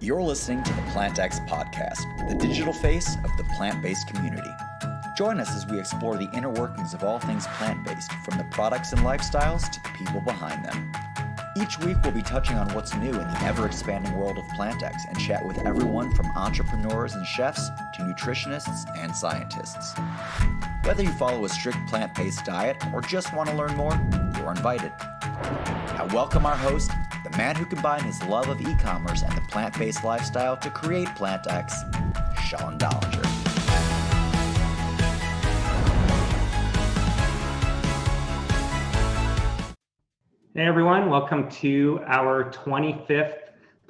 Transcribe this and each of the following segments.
You're listening to the PlantX podcast, the digital face of the plant-based community. Join us as we explore the inner workings of all things plant-based, from the products and lifestyles to the people behind them. Each week we'll be touching on what's new in the ever-expanding world of PlantX and chat with everyone from entrepreneurs and chefs to nutritionists and scientists. Whether you follow a strict plant-based diet or just want to learn more, you're invited. I welcome our host, the man who combined his love of e-commerce and the plant-based lifestyle to create PlantX, Sean Dollinger. Hey everyone, welcome to our 25th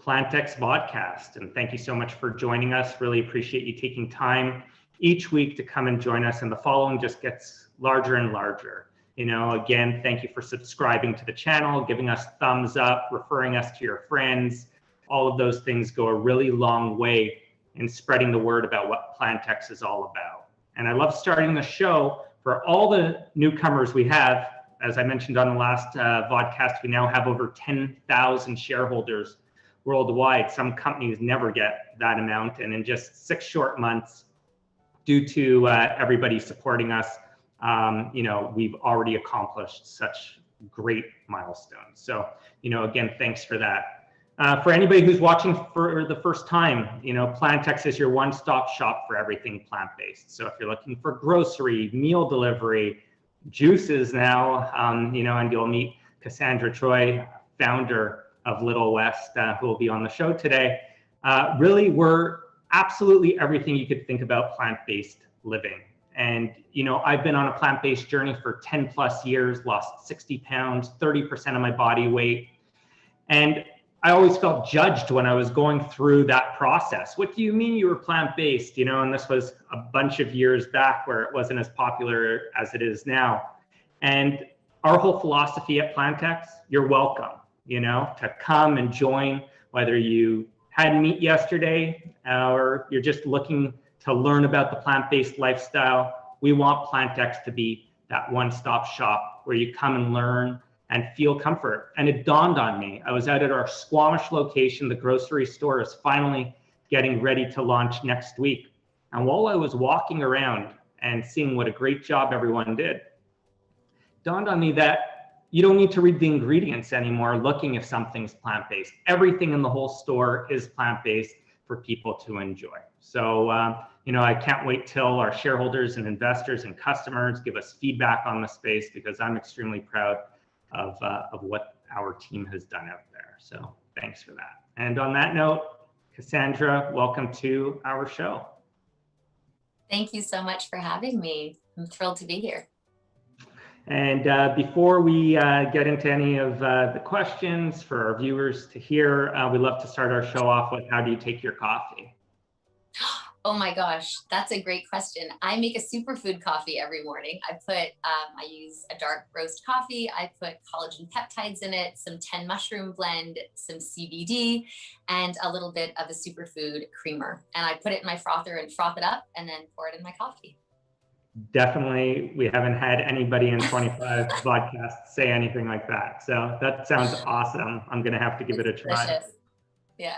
PlantX Vodcast, and thank you so much for joining us. Really appreciate you taking time each week to come and join us, and the following just gets larger and larger. Again, thank you for subscribing to the channel, giving us thumbs up, referring us to your friends. All of those things go a really long way in spreading the word about what PlantX is all about. And I love starting the show for all the newcomers we have. As I mentioned on the last vodcast, we now have over 10,000 shareholders worldwide. Some companies never get that amount. And in just 6 short months, due to everybody supporting us, we've already accomplished such great milestones. So, again, thanks for that. For anybody who's watching for the first time, PlantX is your one-stop shop for everything plant-based. So if you're looking for grocery, meal delivery, juices now, and you'll meet Cassandra Troy, founder of Little West, who will be on the show today. Really, we're absolutely everything you could think about plant-based living. And, I've been on a plant-based journey for 10 plus years, lost 60 pounds, 30% of my body weight. And I always felt judged when I was going through that process. What do you mean you were plant-based? And this was a bunch of years back where it wasn't as popular as it is now. And our whole philosophy at PlantX, you're welcome, to come and join, whether you had meat yesterday or you're just looking to learn about the plant-based lifestyle. We want PlantX to be that one-stop shop where you come and learn and feel comfort. And it dawned on me. I was out at our Squamish location. The grocery store is finally getting ready to launch next week. And while I was walking around and seeing what a great job everyone did, dawned on me that you don't need to read the ingredients anymore looking if something's plant-based. Everything in the whole store is plant-based for people to enjoy. So, I can't wait till our shareholders and investors and customers give us feedback on the space, because I'm extremely proud of what our team has done out there. So thanks for that. And on that note, Cassandra, welcome to our show. Thank you so much for having me. I'm thrilled to be here. And before we get into any of the questions for our viewers to hear, we love to start our show off with, how do you take your coffee? Oh my gosh, that's a great question. I make a superfood coffee every morning. I use a dark roast coffee. I put collagen peptides in it, some 10 mushroom blend, some CBD, and a little bit of a superfood creamer. And I put it in my frother and froth it up and then pour it in my coffee. Definitely, we haven't had anybody in 25 podcasts say anything like that. So that sounds awesome. I'm going to have to give it a try. Delicious. Yeah.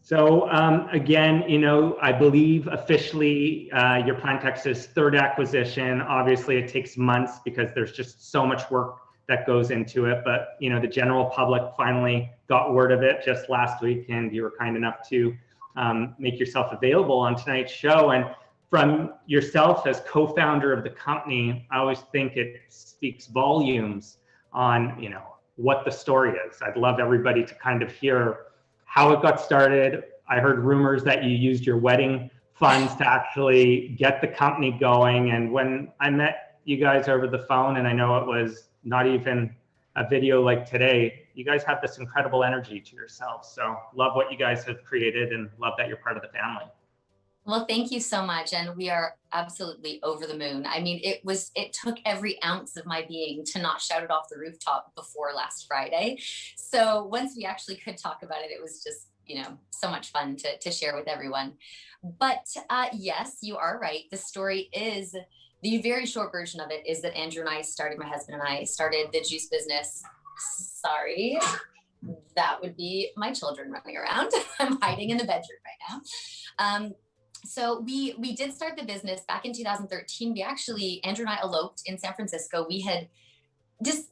So again, I believe officially your PlantX's third acquisition. Obviously, it takes months because there's just so much work that goes into it. But the general public finally got word of it just last week, and you were kind enough to make yourself available on tonight's show. And from yourself as co-founder of the company, I always think it speaks volumes on what the story is. I'd love everybody to kind of hear how it got started. I heard rumors that you used your wedding funds to actually get the company going. And when I met you guys over the phone, and I know it was not even a video like today, you guys have this incredible energy to yourselves. So love what you guys have created and love that you're part of the family. Well, thank you so much. And we are absolutely over the moon. I mean, it took every ounce of my being to not shout it off the rooftop before last Friday. So once we actually could talk about it, it was just, so much fun to share with everyone. But yes, you are right. The story is, the very short version of it is that Andrew and I started, my husband and I started the juice business. Sorry. that would be my children running around. I'm hiding in the bedroom right now. So we did start the business back in 2013. Andrew and I eloped in San Francisco. We were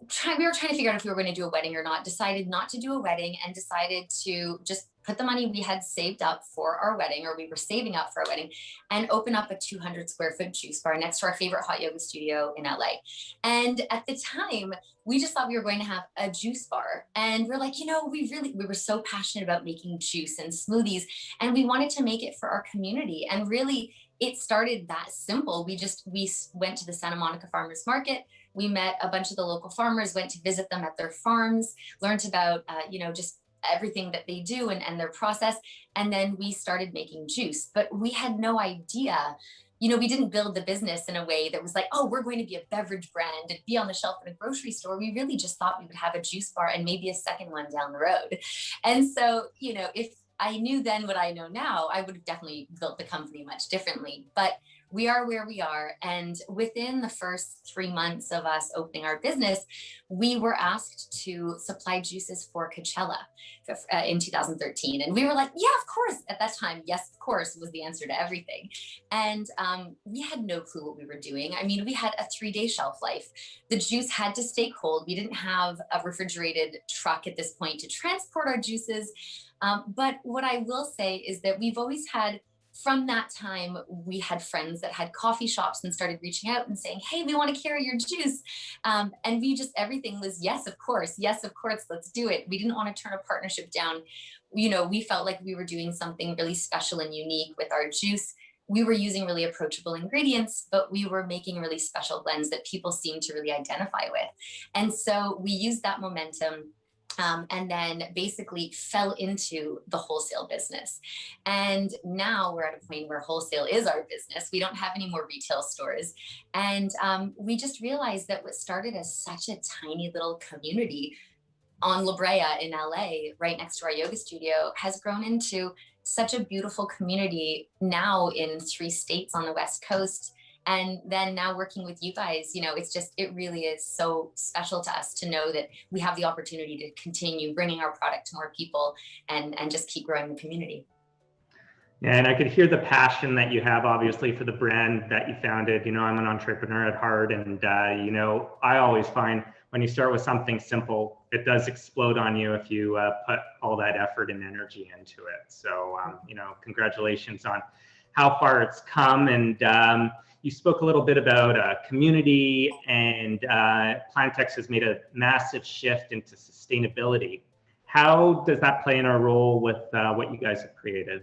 trying to figure out if we were going to do a wedding or not, decided not to do a wedding, and decided to just put the money we had saved up for our wedding, or we were saving up for our wedding, and open up a 200 square foot juice bar next to our favorite hot yoga studio in LA. And at the time, we just thought we were going to have a juice bar. And we're like, we were so passionate about making juice and smoothies, and we wanted to make it for our community. And really, it started that simple. We went to the Santa Monica Farmers Market. We met a bunch of the local farmers, went to visit them at their farms, learned about, just everything that they do and their process. And then we started making juice, but we had no idea, we didn't build the business in a way that was like, oh, we're going to be a beverage brand and be on the shelf in a grocery store. We really just thought we would have a juice bar and maybe a second one down the road. And so, if I knew then what I know now, I would have definitely built the company much differently. But we are where we are. And within the first 3 months of us opening our business, we were asked to supply juices for Coachella in 2013. And we were like, yeah, of course. At that time, yes, of course, was the answer to everything. And we had no clue what we were doing. I mean, we had a 3-day shelf life. The juice had to stay cold. We didn't have a refrigerated truck at this point to transport our juices. But what I will say is that we've always had, from that time, we had friends that had coffee shops and started reaching out and saying, hey, we want to carry your juice. And everything was, yes, of course, let's do it. We didn't want to turn a partnership down. We felt like we were doing something really special and unique with our juice. We were using really approachable ingredients, but we were making really special blends that people seemed to really identify with. And so we used that momentum and then basically fell into the wholesale business. And now we're at a point where wholesale is our business. We don't have any more retail stores. And we just realized that what started as such a tiny little community on La Brea in LA, right next to our yoga studio, has grown into such a beautiful community now in 3 states on the West Coast. And then now working with you guys, it really is so special to us to know that we have the opportunity to continue bringing our product to more people and just keep growing the community. Yeah, and I could hear the passion that you have, obviously, for the brand that you founded. I'm an entrepreneur at heart, and I always find when you start with something simple, it does explode on you if you put all that effort and energy into it. So, congratulations on how far it's come. And you spoke a little bit about community, and PlantX has made a massive shift into sustainability. How does that play in our role with what you guys have created?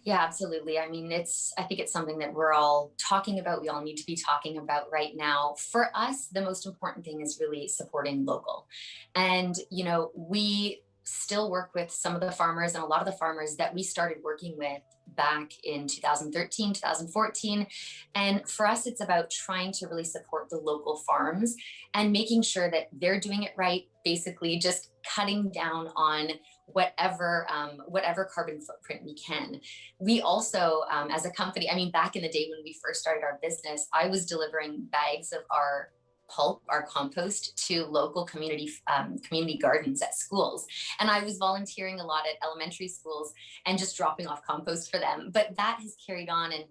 Yeah, absolutely. I mean, I think it's something that we're all talking about. We all need to be talking about right now. For us, the most important thing is really supporting local. And, we still work with some of the farmers and a lot of the farmers that we started working with back in 2013, 2014. And for us, it's about trying to really support the local farms and making sure that they're doing it right, basically just cutting down on whatever carbon footprint we can. We also, as a company, back in the day when we first started our business, I was delivering bags of our pulp, our compost, to local community gardens at schools. And I was volunteering a lot at elementary schools and just dropping off compost for them. But that has carried on. And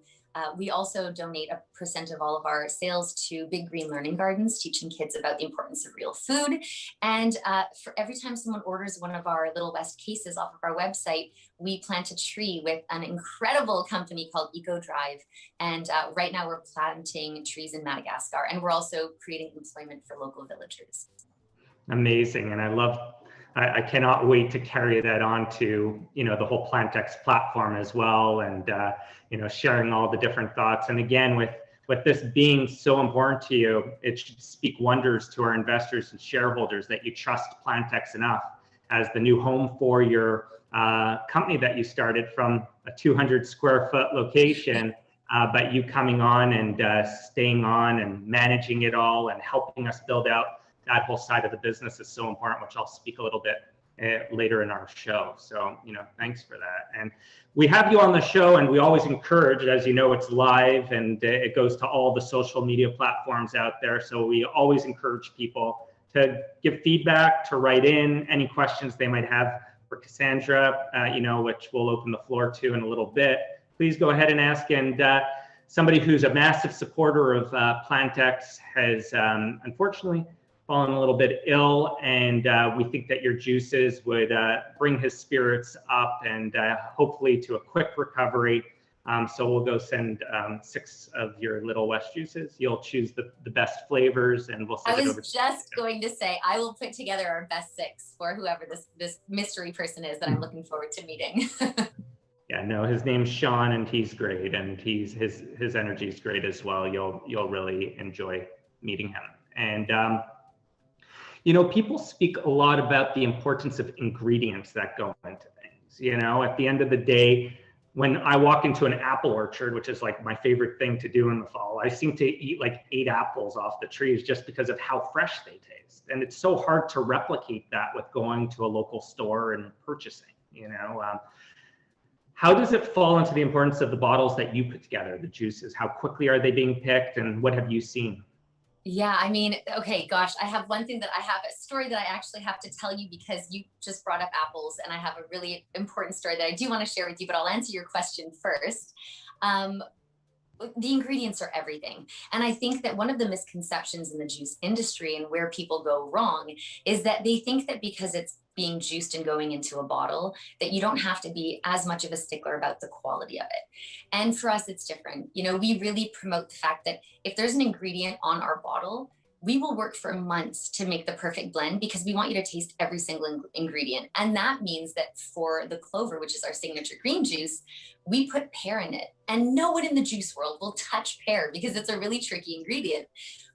we also donate a % of all of our sales to Big Green Learning Gardens, teaching kids about the importance of real food. And for every time someone orders one of our Little West cases off of our website, we plant a tree with an incredible company called Eco Drive. And right now we're planting trees in Madagascar, and we're also creating employment for local villagers. Amazing. And I cannot wait to carry that on to, the whole PlantX platform as well. And, sharing all the different thoughts. And again, with this being so important to you, it should speak wonders to our investors and shareholders that you trust PlantX enough as the new home for your company that you started from a 200 square foot location, but you coming on and staying on and managing it all and helping us build out that whole side of the business is so important, which I'll speak a little bit later in our show. So, thanks for that. And we have you on the show, and we always encourage, as you know, it's live and it goes to all the social media platforms out there. So we always encourage people to give feedback, to write in any questions they might have for Cassandra, which we'll open the floor to in a little bit. Please go ahead and ask. And somebody who's a massive supporter of PlantX has unfortunately fallen a little bit ill, and we think that your juices would bring his spirits up and hopefully to a quick recovery. So we'll go send 6 of your Little West juices. You'll choose the best flavors, and we'll send it over. I was just going to say, I will put together our best 6 for whoever this mystery person is that I'm looking forward to meeting. Yeah, no, his name's Sean, and he's great, and his energy is great as well. You'll really enjoy meeting him. And people speak a lot about the importance of ingredients that go into things. At the end of the day, when I walk into an apple orchard, which is like my favorite thing to do in the fall, I seem to eat like 8 apples off the trees just because of how fresh they taste. And it's so hard to replicate that with going to a local store and purchasing. How does it fall into the importance of the bottles that you put together, the juices? How quickly are they being picked, and what have you seen? Yeah, I mean, okay, gosh, I have one thing that I have a story that I actually have to tell you because you just brought up apples, and I have a really important story that I do want to share with you, but I'll answer your question first. The ingredients are everything. And I think that one of the misconceptions in the juice industry and where people go wrong is that they think that because it's being juiced and going into a bottle, that you don't have to be as much of a stickler about the quality of it. And for us, it's different. We really promote the fact that if there's an ingredient on our bottle, we will work for months to make the perfect blend because we want you to taste every single ingredient. And that means that for the clover, which is our signature green juice, we put pear in it. And no one in the juice world will touch pear because it's a really tricky ingredient.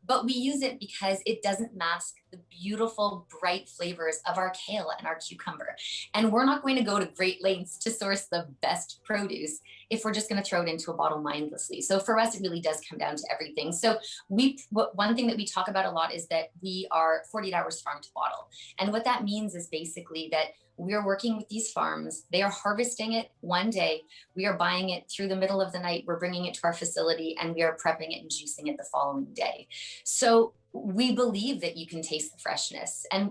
But we use it because it doesn't mask the beautiful, bright flavors of our kale and our cucumber. And we're not going to go to great lengths to source the best produce if we're just going to throw it into a bottle mindlessly. So for us, it really does come down to everything. So one thing that we talk about a lot is that we are 48 hours farm to bottle. And what that means is basically that we're working with these farms. They are harvesting it one day. We are buying it through the middle of the night. We're bringing it to our facility, and we are prepping it and juicing it the following day. So we believe that you can taste the freshness. And,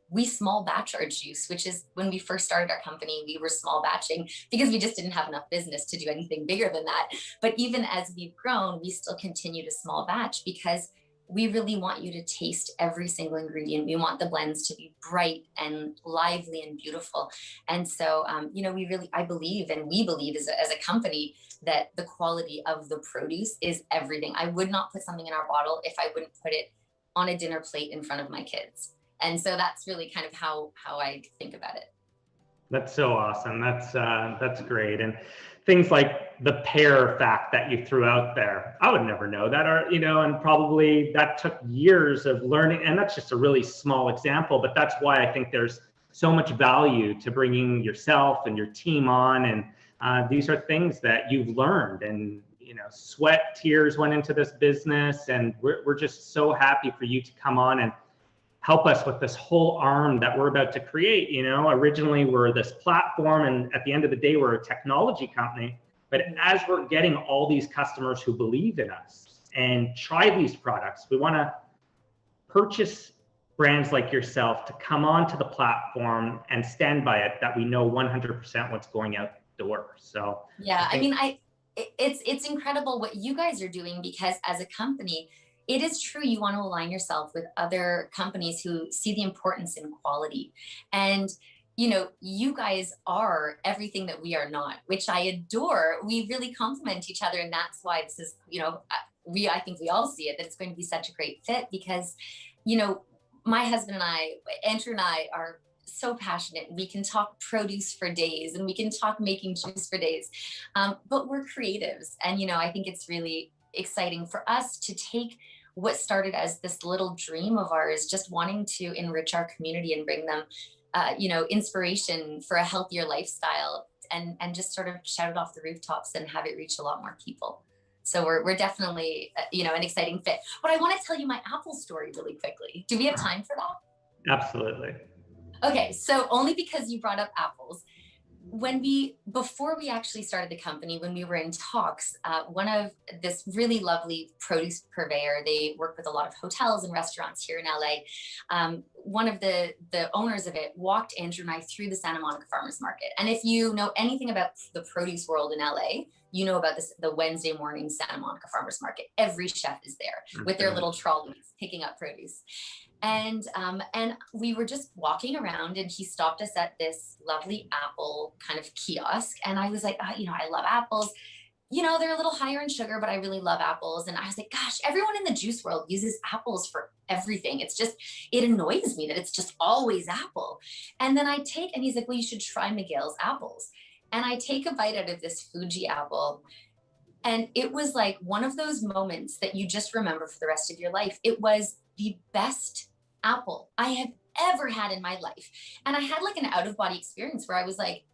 we small batch our juice, which is when we first started our company, we were small batching because we just didn't have enough business to do anything bigger than that. But even as we've grown, we still continue to small batch because we really want you to taste every single ingredient. We want the blends to be bright and lively and beautiful. And so, I believe, and we believe as a company, that the quality of the produce is everything. I would not put something in our bottle if I wouldn't put it on a dinner plate in front of my kids. And so that's really kind of how I think about it. That's so awesome. That's great. And things like the pear fact that you threw out there, I would never know that, and probably that took years of learning. And that's just a really small example, but that's why I think there's so much value to bringing yourself and your team on. And these are things that you've learned, and, sweat, tears went into this business. And we're just so happy for you to come on and help us with this whole arm that we're about to create. Originally we're this platform, and at the end of the day, we're a technology company. But as we're getting all these customers who believe in us and try these products, we want to purchase brands like yourself to come onto the platform and stand by it, that we know 100% what's going out the door. So yeah, it's incredible what you guys are doing, because as a company, it is true, you want to align yourself with other companies who see the importance in quality. And, you guys are everything that we are not, which I adore. We really complement each other. And that's why this is, I think we all see it, that it's going to be such a great fit because, my husband and I, Andrew and I, are so passionate. We can talk produce for days, and we can talk making juice for days. But we're creatives. And, I think it's really exciting for us to take what started as this little dream of ours, just wanting to enrich our community and bring them, inspiration for a healthier lifestyle, and just sort of shout it off the rooftops and have it reach a lot more people. So we're definitely, an exciting fit. But I want to tell you my apple story really quickly. Do we have time for that? Absolutely. Okay, so only because you brought up apples. before we actually started the company, when we were in talks, one of this really lovely produce purveyor, they work with a lot of hotels and restaurants here in LA. One of the owners of it walked Andrew and I through the Santa Monica Farmers Market. And if you know anything about the produce world in LA, you know about the Wednesday morning Santa Monica Farmers Market. Every chef is there with their little trolleys picking up produce. And we were just walking around, and he stopped us at this lovely apple kind of kiosk. And I was like, I love apples. They're a little higher in sugar, but I really love apples. And I was like, gosh, everyone in the juice world uses apples for everything. It annoys me that it's just always apple. And then and he's like, well, you should try Miguel's apples. And I take a bite out of this Fuji apple. And it was like one of those moments that you just remember for the rest of your life. It was the best apple I have ever had in my life. And I had like an out-of-body experience where I was like,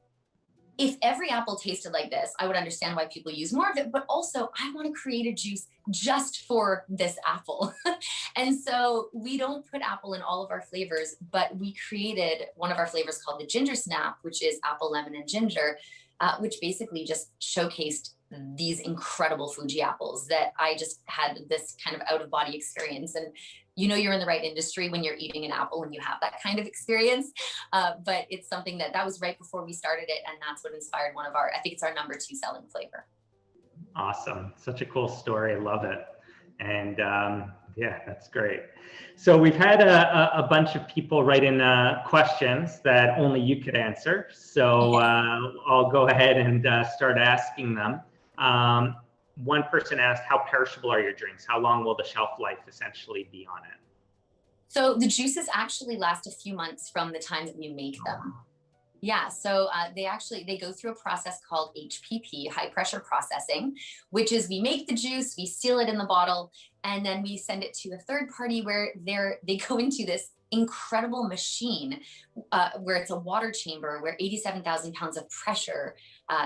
if every apple tasted like this, I would understand why people use more of it, but also I want to create a juice just for this apple. And so we don't put apple in all of our flavors, but we created one of our flavors called the Ginger Snap, which is apple, lemon, and ginger, which basically just showcased these incredible Fuji apples that I just had this kind of out-of-body experience. And you're in the right industry when you're eating an apple and you have that kind of experience. But it's something that was right before we started it. And that's what inspired I think it's our number 2 selling flavor. Awesome. Such a cool story. I love it. And yeah, that's great. So we've had a bunch of people write in questions that only you could answer. So I'll go ahead and start asking them. One person asked, how perishable are your drinks? How long will the shelf life essentially be on it? So the juices actually last a few months from the time that we make them. Yeah, so they go through a process called HPP, high pressure processing, which is we make the juice, we seal it in the bottle, and then we send it to a third party where they go into this incredible machine where it's a water chamber where 87,000 pounds of pressure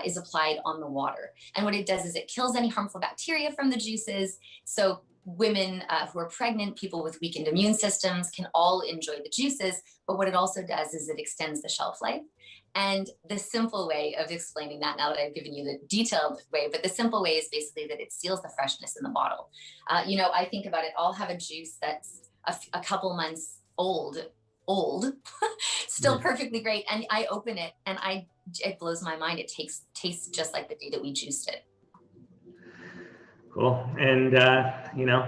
is applied on the water. And what it does is it kills any harmful bacteria from the juices. So women who are pregnant, people with weakened immune systems can all enjoy the juices. But what it also does is it extends the shelf life. And the simple way of explaining that, now that I've given you the detailed way, but the simple way is basically that it seals the freshness in the bottle. I think about it, I'll have a juice that's a couple months old, still perfectly great. And I open it and it blows my mind. It tastes just like the day that we juiced it. Cool. And,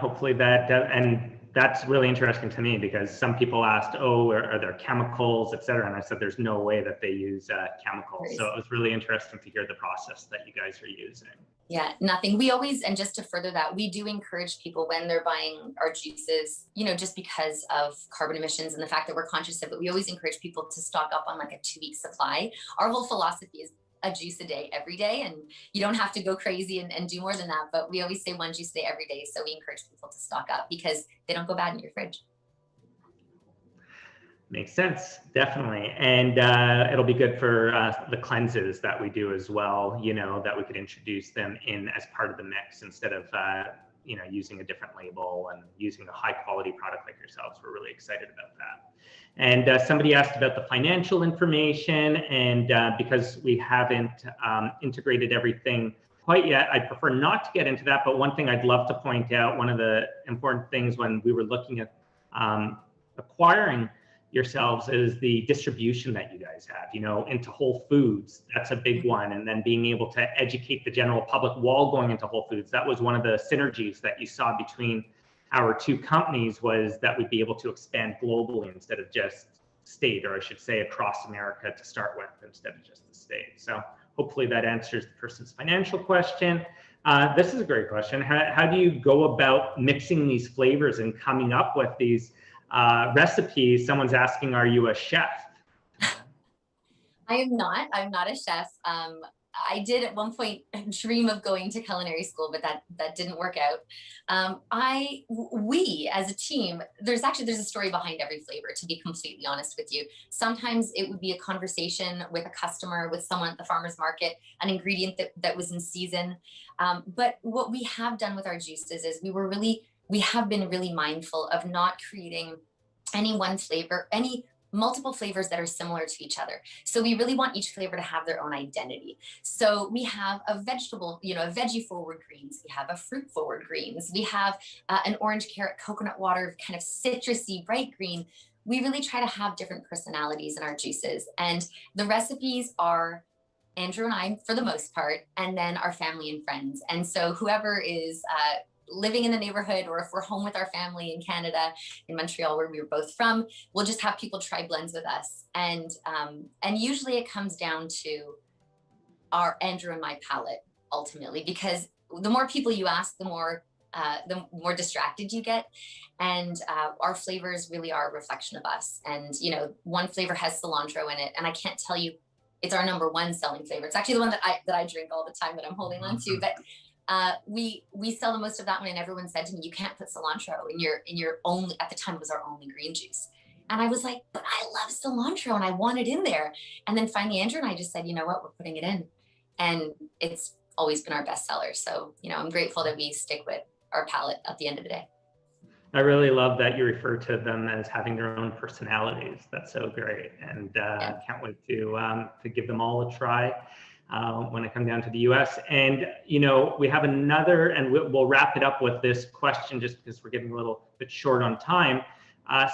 hopefully and that's really interesting to me because some people asked, are there chemicals, et cetera? And I said, there's no way that they use chemicals. So it was really interesting to hear the process that you guys are using. Yeah, nothing. We always, and just to further that, we do encourage people when they're buying our juices, just because of carbon emissions and the fact that we're conscious of it, we always encourage people to stock up on like a 2-week supply. Our whole philosophy is a juice a day every day, and you don't have to go crazy and do more than that, but we always say 1 juice a day every day. So we encourage people to stock up because they don't go bad in your fridge. Makes sense, definitely. And it'll be good for the cleanses that we do as well, that we could introduce them in as part of the mix instead of using a different label and using a high quality product like yourselves. We're really excited about that. And somebody asked about the financial information, and because we haven't integrated everything quite yet, I prefer not to get into that. But one thing I'd love to point out, one of the important things when we were looking at acquiring yourselves is the distribution that you guys have, into Whole Foods. That's a big one. And then being able to educate the general public while going into Whole Foods. That was one of the synergies that you saw between our 2 companies, was that we'd be able to expand globally instead of just state, or I should say across America to start with, instead of just the state. So hopefully that answers the person's financial question. This is a great question. How do you go about mixing these flavors and coming up with these recipes? Someone's asking, are you a chef? I am not. I'm not a chef. I did at one point dream of going to culinary school, but that didn't work out. We as a team, there's a story behind every flavor, to be completely honest with you. Sometimes it would be a conversation with a customer, with someone at the farmer's market, an ingredient that was in season. But what we have done with our juices is we have been really mindful of not creating any one flavor, any multiple flavors that are similar to each other. So we really want each flavor to have their own identity. So we have a vegetable, a veggie forward greens. We have a fruit forward greens. We have an orange carrot coconut water, kind of citrusy bright green. We really try to have different personalities in our juices. And the recipes are Andrew and I, for the most part, and then our family and friends. And so whoever is living in the neighborhood, or if we're home with our family in Canada, in Montreal, where we were both from, we'll just have people try blends with us. And usually it comes down to our Andrew and my palate ultimately, because the more people you ask, the more distracted you get. And our flavors really are a reflection of us. And, one flavor has cilantro in it. And I can't tell you, it's our number one selling flavor. It's actually the one that I drink all the time, that I'm holding on to. But we sell the most of that one, and everyone said to me, you can't put cilantro in your only, at the time it was our only green juice. And I was like, but I love cilantro and I want it in there. And then finally Andrew and I just said, you know what, we're putting it in. And it's always been our best seller. So, I'm grateful that we stick with our palate at the end of the day. I really love that you refer to them as having their own personalities. That's so great. And can't wait to give them all a try when I come down to the US. And, we have another, and we'll wrap it up with this question just because we're getting a little bit short on time.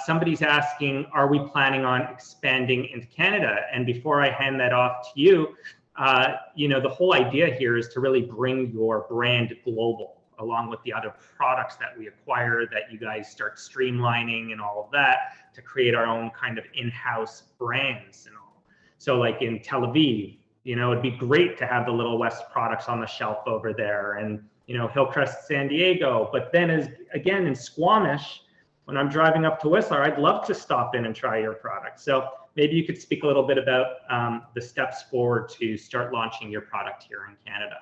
Somebody's asking, are we planning on expanding into Canada? And before I hand that off to you, the whole idea here is to really bring your brand global, along with the other products that we acquire, that you guys start streamlining and all of that, to create our own kind of in-house brands and all. So like in Tel Aviv, it'd be great to have the Little West products on the shelf over there, and, Hillcrest, San Diego. But then again, in Squamish, when I'm driving up to Whistler, I'd love to stop in and try your product. So maybe you could speak a little bit about the steps forward to start launching your product here in Canada.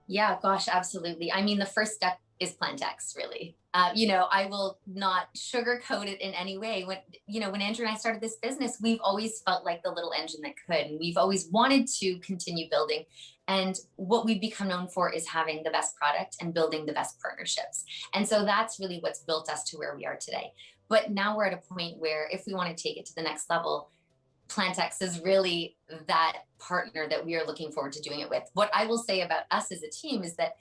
Yeah, gosh, absolutely. I mean, the first step is PlantX, really. I will not sugarcoat it in any way. When Andrew and I started this business, we've always felt like the little engine that could, and we've always wanted to continue building. And what we've become known for is having the best product and building the best partnerships. And so that's really what's built us to where we are today. But now we're at a point where if we want to take it to the next level, PlantX is really that partner that we are looking forward to doing it with. What I will say about us as a team is that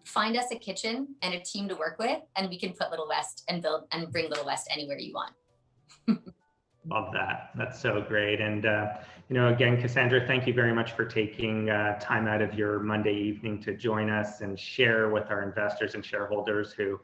find us a kitchen and a team to work with, and we can put Little West and build and bring Little West anywhere you want. Love that. That's so great. And, again, Cassandra, thank you very much for taking time out of your Monday evening to join us and share with our investors and shareholders, who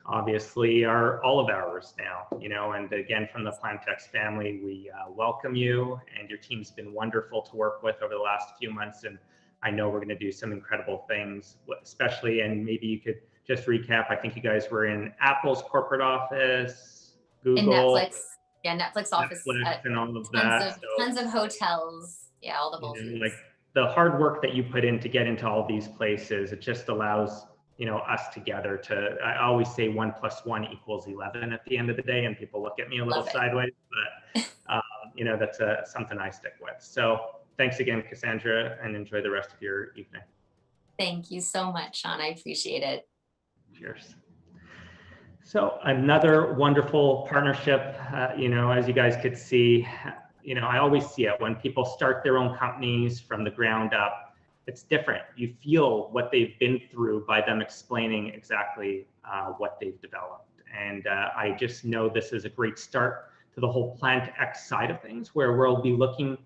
obviously are all of ours now, and again, from the PlantX family, we welcome you, and your team's been wonderful to work with over the last few months. And I know we're going to do some incredible things, especially, and maybe you could just recap. I think you guys were in Apple's corporate office, Google. And Netflix. Yeah, Netflix office. Netflix and all of that. Tons of hotels. Yeah, all the whole foods. Like the hard work that you put in to get into all these places, it just allows us together to, I always say 1 + 1 = 11 at the end of the day, and people look at me a little sideways, but that's something I stick with. So thanks again, Cassandra, and enjoy the rest of your evening. Thank you so much, Sean. I appreciate it. Cheers. So another wonderful partnership, as you guys could see, I always see it when people start their own companies from the ground up. It's different. You feel what they've been through by them explaining exactly what they've developed. And I just know this is a great start to the whole PlantX side of things, where we'll be looking,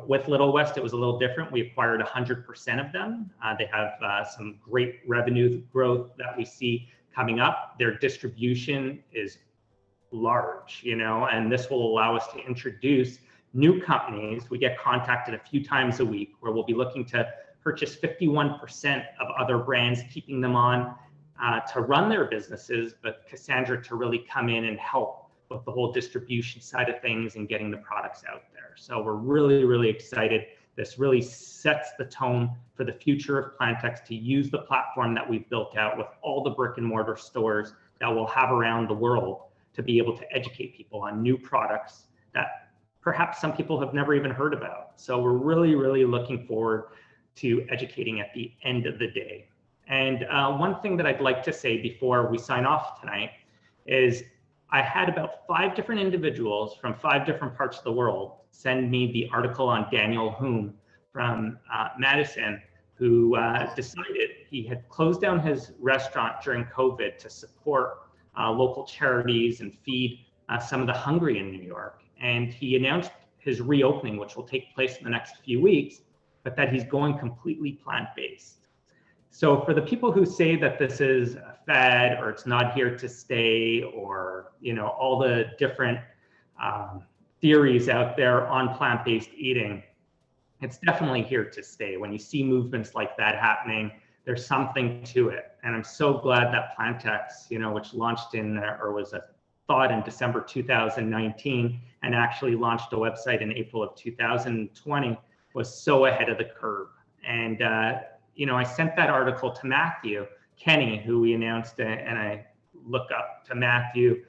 with Little West, it was a little different. We acquired 100% of them. They have some great revenue growth that we see coming up. Their distribution is large, and this will allow us to introduce new companies. We get contacted a few times a week where we'll be looking to purchase 51% of other brands, keeping them on to run their businesses, but Cassandra to really come in and help with the whole distribution side of things and getting the products out there. So we're really, really excited. This really sets the tone for the future of PlantX, to use the platform that we've built out with all the brick and mortar stores that we'll have around the world, to be able to educate people on new products that perhaps some people have never even heard about. So we're really, really looking forward to educating at the end of the day. And one thing that I'd like to say before we sign off tonight is I had about 5 different individuals from 5 different parts of the world send me the article on Daniel Hume from Madison, who decided he had closed down his restaurant during COVID to support local charities and feed some of the hungry in New York. And he announced his reopening, which will take place in the next few weeks, but that he's going completely plant-based. So for the people who say that this is a fad or it's not here to stay, or all the different theories out there on plant-based eating, it's definitely here to stay. When you see movements like that happening, there's something to it. And I'm so glad that PlantX, which launched or was a thought in December 2019 and actually launched a website in April of 2020, was so ahead of the curve. And I sent that article to Matthew Kenny, who we announced, and I look up to Matthew,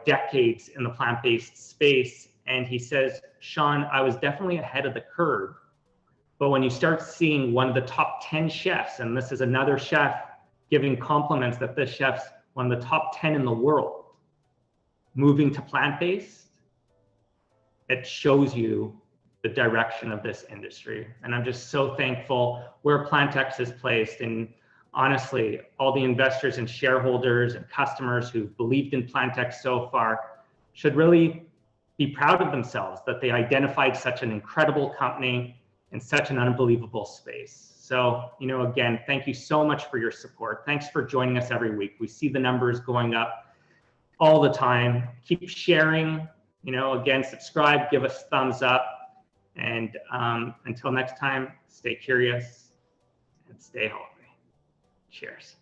decades in the plant-based space. And he says, Sean, I was definitely ahead of the curve. But when you start seeing one of the top 10 chefs, and this is another chef giving compliments that this chef's one of the top 10 in the world, moving to plant-based, it shows you the direction of this industry. And I'm just so thankful where PlantX is placed. And honestly, all the investors and shareholders and customers who've believed in PlantX so far should really be proud of themselves that they identified such an incredible company in such an unbelievable space. So, again, thank you so much for your support. Thanks for joining us every week. We see the numbers going up all the time. Keep sharing, again, subscribe, give us thumbs up. And until next time, stay curious and stay healthy. Cheers.